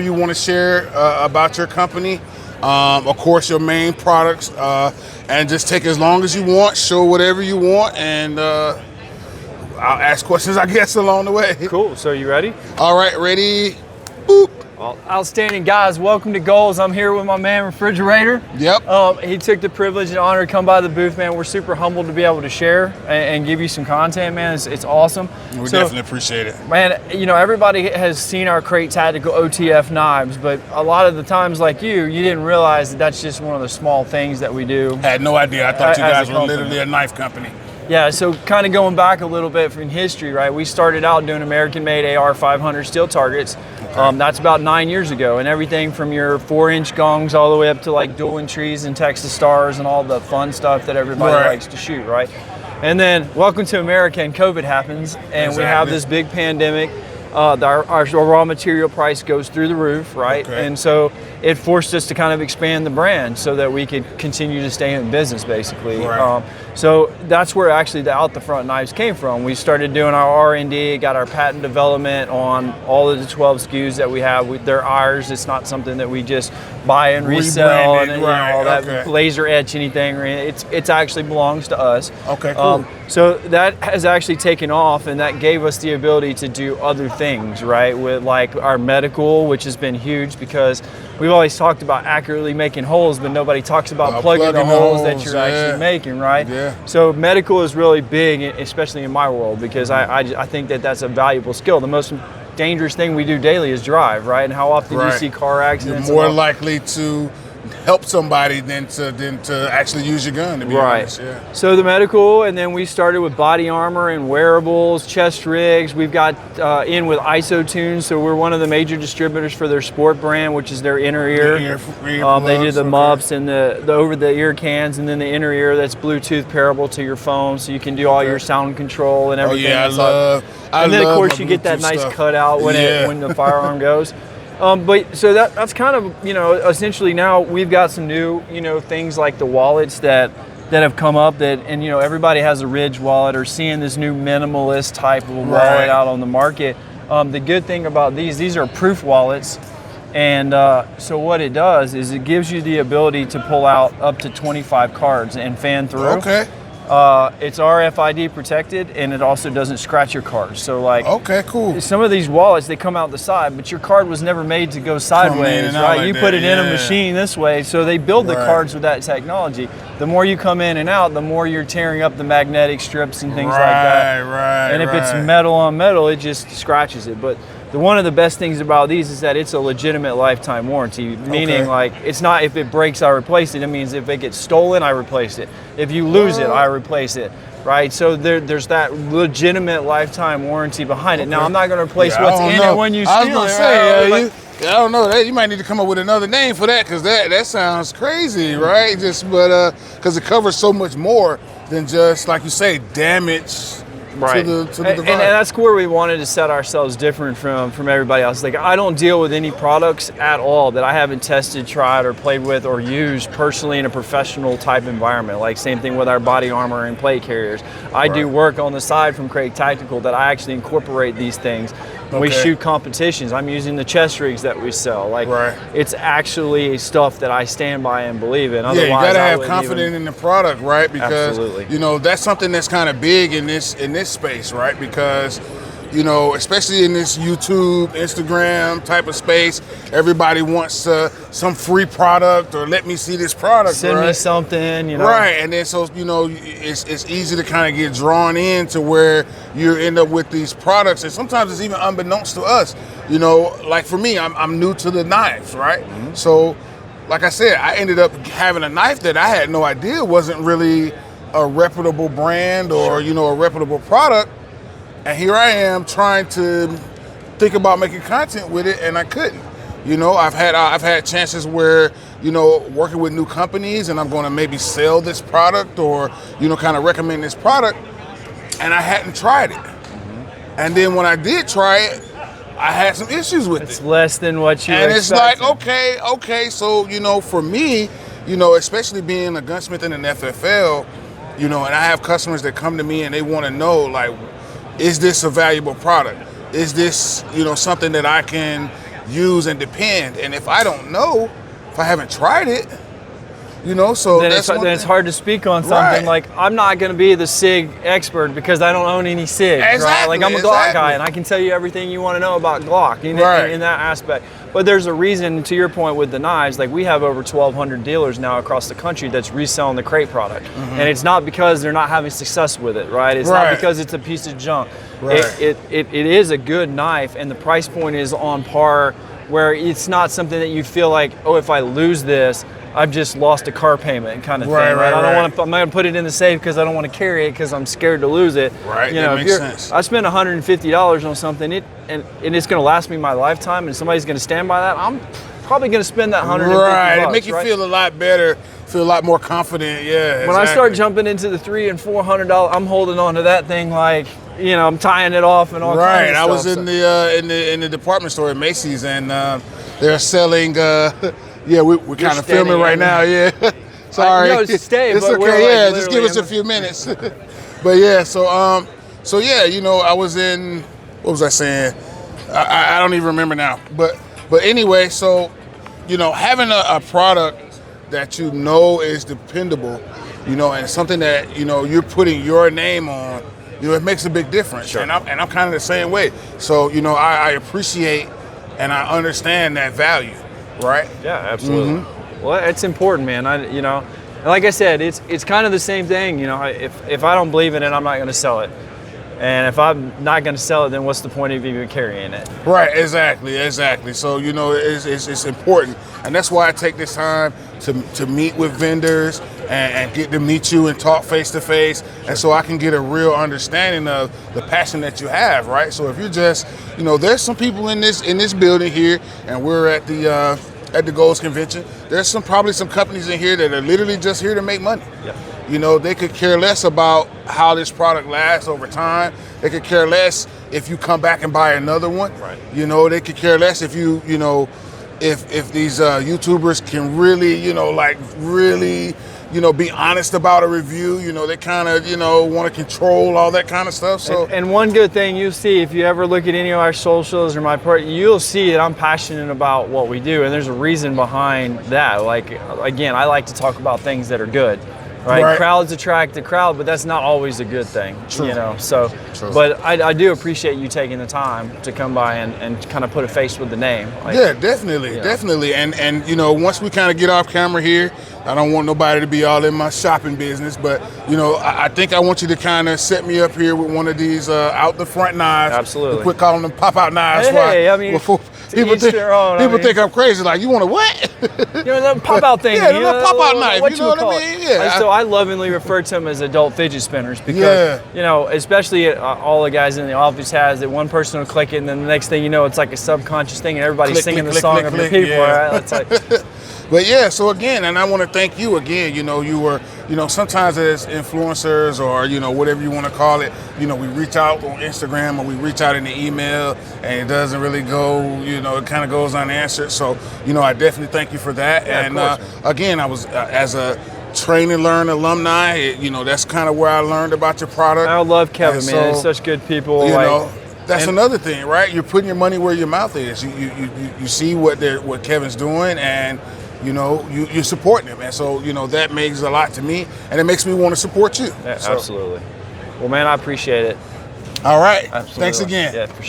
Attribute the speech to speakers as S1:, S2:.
S1: you want to share about your company. Of course, your main products, and just take as long as you want, show whatever you want, and I'll ask questions, I guess, along the way.
S2: Cool. So you ready?
S1: All right, ready. Boop.
S2: Well, outstanding, guys. Welcome to G.O.A.L.S. I'm here with my man, Refrigerator.
S1: Yep.
S2: He took the privilege and honor to come by the booth, man. We're super humbled to be able to share and give you some content, man. It's awesome.
S1: We definitely appreciate it.
S2: Man, you know, everybody has seen our Krate Tactical OTF knives, but a lot of the times, like you didn't realize that that's just one of the small things that we do.
S1: I had no idea. I thought you guys were literally a knife company.
S2: Yeah, so kind of going back a little bit in history, right? We started out doing American-made AR 500 steel targets. Okay. That's about 9 years ago, and everything from your 4-inch gongs all the way up to like dueling trees and Texas stars and all the fun stuff that everybody likes to shoot, right? And then welcome to America, and COVID happens, and we have this big pandemic. Our raw material price goes through the roof, right? Okay. And so it forced us to kind of expand the brand so that we could continue to stay in business, basically. Right. So that's where actually the out the front knives came from. We started doing our R&D, got our patent development on all of the 12 SKUs that we have. They're ours. It's not something that we just buy and resell and all that laser etch anything. It actually belongs to us.
S1: Okay, cool.
S2: So that has actually taken off, and that gave us the ability to do other things, right? With like our medical, which has been huge because we've always talked about accurately making holes, but nobody talks about plugging the holes that you're actually making, right?
S1: Yeah.
S2: So medical is really big, especially in my world, because I think that that's a valuable skill. The most dangerous thing we do daily is drive, right? And how often do you see car accidents?
S1: You're more likely to help somebody than to actually use your gun, to be honest. Yeah.
S2: So the medical, and then we started with body armor and wearables, chest rigs. We've got in with ISO-tunes, so we're one of the major distributors for their sport brand, which is their inner ear. They do the muffs and the over-the-ear cans, and then the inner ear that's Bluetooth pairable to your phone, so you can do all your sound control and everything.
S1: Oh yeah,
S2: and then of course you get that nice cutout when the firearm goes. But so that's kind of, essentially now we've got some new, things like the wallets that have come up and everybody has a Ridge wallet or seeing this new minimalist type of wallet out on the market. The good thing about these are proof wallets. And so what it does is it gives you the ability to pull out up to 25 cards and fan through.
S1: Okay.
S2: It's RFID protected, and it also doesn't scratch your cards. So like,
S1: okay, cool.
S2: Some of these wallets, they come out the side, but your card was never made to go sideways, right? You put it in a machine this way, so they build the cards with that technology. The more you come in and out, the more you're tearing up the magnetic strips and things like that.
S1: Right.
S2: And if it's metal on metal, it just scratches it. But one of the best things about these is that it's a legitimate lifetime warranty, meaning like it's not if it breaks, I replace it. It means if it gets stolen, I replace it. If you lose it, I replace it, right? So there's that legitimate lifetime warranty behind it. Now, I'm not going to replace what's in it when you steal it.
S1: I was going to say, I don't know. You might need to come up with another name for that because that sounds crazy, right? Because it covers so much more than just, like you say, damage.
S2: Right.
S1: To the device.
S2: And that's where we wanted to set ourselves different from everybody else. Like, I don't deal with any products at all that I haven't tested, tried, or played with or used personally in a professional type environment. Like, same thing with our body armor and plate carriers. I do work on the side from Krate Tactical that I actually incorporate these things. When we shoot competitions, I'm using the chest rigs that we sell. Like, it's actually stuff that I stand by and believe in. Otherwise,
S1: you gotta have confidence in the product, right? Because that's something that's kind of big in this space, right? Because especially in this YouTube, Instagram type of space, everybody wants some free product or let me see this product.
S2: Send me something,
S1: Right, and then so it's easy to kind of get drawn in to where you end up with these products, and sometimes it's even unbeknownst to us. Like for me, I'm new to the knives, right? Mm-hmm. So, like I said, I ended up having a knife that I had no idea wasn't really a reputable brand or a reputable product. And here I am trying to think about making content with it, and I couldn't. I've had chances where working with new companies, and I'm going to maybe sell this product or kind of recommend this product, and I hadn't tried it. Mm-hmm. And then when I did try it, I had some issues with it.
S2: It's less than what you
S1: expected. And
S2: it's
S1: like okay. So for me, especially being a gunsmith in an FFL, and I have customers that come to me and they want to know like, is this a valuable product? Is this, something that I can, use and depend. And if I don't know, if I haven't tried it, you know, so
S2: then
S1: that's
S2: it's hard to speak on something. Like, I'm not going to be the SIG expert because I don't own any SIG.
S1: Exactly,
S2: right? Like, I'm a Glock guy, and I can tell you everything you want to know about Glock in that aspect. But there's a reason, to your point with the knives, like we have over 1,200 dealers now across the country that's reselling the Krate product. And it's not because they're not having success with it, right? It's not because it's a piece of junk. It is a good knife, and the price point is on par where it's not something that you feel like, oh, if I lose this, I've just lost a car payment kind of thing. I don't want to. I'm going to put it in the safe because I don't want to carry it because I'm scared to lose it.
S1: Right.
S2: You know,
S1: that makes sense.
S2: I spend $150 on something, and it's going to last me my lifetime, and somebody's going to stand by that. I'm probably going to spend that $150.
S1: Right. It make you feel a lot better, feel a lot more confident. Yeah.
S2: When I start jumping into the $300 and $400, I'm holding on to that thing like, you know, I'm tying it off and all kinds of stuff.
S1: I was in the department store at Macy's, and they're selling. Yeah, we're kind of filming right now. Yeah, sorry.
S2: Stay.
S1: It's
S2: but
S1: okay. Just give us a few minutes. But yeah, so yeah, you know, I was in. What was I saying? I don't even remember now. But anyway, so you know, having a product that you know is dependable, you know, and something that you know you're putting your name on, you know, it makes a big difference. Sure. And I'm kind of the same way. So you know, I appreciate and I understand that value. Right?
S2: Yeah, absolutely. Well, it's important, man. You know, like I said, it's kind of the same thing. You know, if I don't believe in it, I'm not going to sell it. And if I'm not going to sell it, then what's the point of even carrying it?
S1: Right, exactly. So, you know, it's important. And that's why I take this time to meet with vendors and get to meet you and talk face to face. And so I can get a real understanding of the passion that you have, right? So if you're just, you know, there's some people in this building here, and we're at the G.O.A.L.S convention. There's probably some companies in here that are literally just here to make money.
S2: Yep.
S1: You know, they could care less about how this product lasts over time. They could care less if you come back and buy another one.
S2: Right.
S1: You know, they could care less if you know, if these YouTubers can really, you know, like really, you know, be honest about a review. You know, they kind of, you know, want to control all that kind of stuff. So,
S2: and one good thing you'll see if you ever look at any of our socials or my part, you'll see that I'm passionate about what we do, and there's a reason behind that. Like, again, I like to talk about things that are good. Right? Crowds attract the crowd, but that's not always a good thing. True. You know, so. True. But I do appreciate you taking the time to come by and kind of put a face with the name. Like,
S1: yeah, definitely. And you know, once we kind of get off camera here, I don't want nobody to be all in my shopping business, but you know, I think I want you to kind of set me up here with one of these out the front knives.
S2: Absolutely.
S1: Quit calling them pop-out knives.
S2: Hey, I mean, people
S1: think I'm crazy. Like, you want a what?
S2: You know, the pop-out thing.
S1: Yeah, the pop-out knife.
S2: What
S1: you know what I mean? Yeah.
S2: So I lovingly refer to them as adult fidget spinners because, you know, especially all the guys in the office has that one person will click it, and then the next thing you know, it's like a subconscious thing, and everybody's singing the song of your people, right? That's like.
S1: But yeah, so again, and I want to thank you again. You know, you were, you know, sometimes as influencers or, you know, whatever you want to call it, you know, we reach out on Instagram or we reach out in the email and it doesn't really go, you know, it kind of goes unanswered. So, you know, I definitely thank you for that.
S2: Yeah,
S1: and again, I was, as a train and learn alumni, you know, that's kind of where I learned about your product.
S2: I love Kevin, man. They're such good people.
S1: You know, that's another thing, right? You're putting your money where your mouth is. You see what Kevin's doing, and you know, you're supporting him. And so, you know, that means a lot to me, and it makes me want to support you.
S2: Yeah, so. Absolutely. Well, man, I appreciate it.
S1: All right.
S2: Absolutely.
S1: Thanks again.
S2: Yeah, for sure.